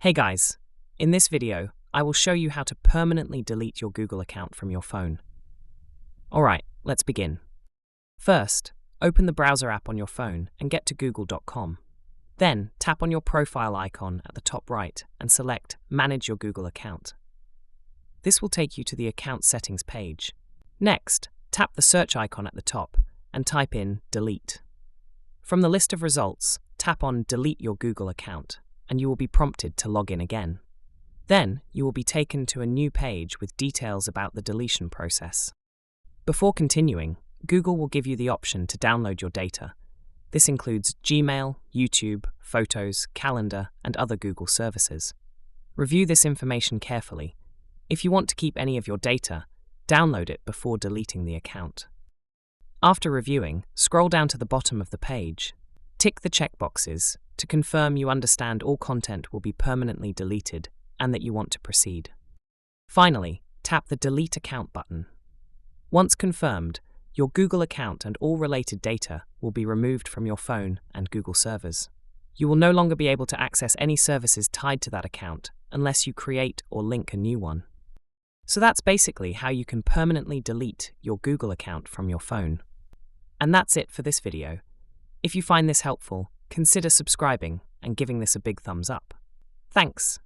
Hey guys, in this video, I will show you how to permanently delete your Google account from your phone. Alright, let's begin. First, open the browser app on your phone and get to google.com. Then, tap on your profile icon at the top right and select Manage your Google account. This will take you to the Account Settings page. Next, tap the search icon at the top and type in Delete. From the list of results, tap on Delete your Google account, and you will be prompted to log in again. Then, you will be taken to a new page with details about the deletion process. Before continuing, Google will give you the option to download your data. This includes Gmail, YouTube, Photos, Calendar, and other Google services. Review this information carefully. If you want to keep any of your data, download it before deleting the account. After reviewing, scroll down to the bottom of the page. Tick the checkboxes to confirm you understand all content will be permanently deleted and that you want to proceed. Finally, tap the Delete Account button. Once confirmed, your Google account and all related data will be removed from your phone and Google servers. You will no longer be able to access any services tied to that account unless you create or link a new one. So that's basically how you can permanently delete your Google account from your phone. And that's it for this video. If you find this helpful, consider subscribing and giving this a big thumbs up. Thanks.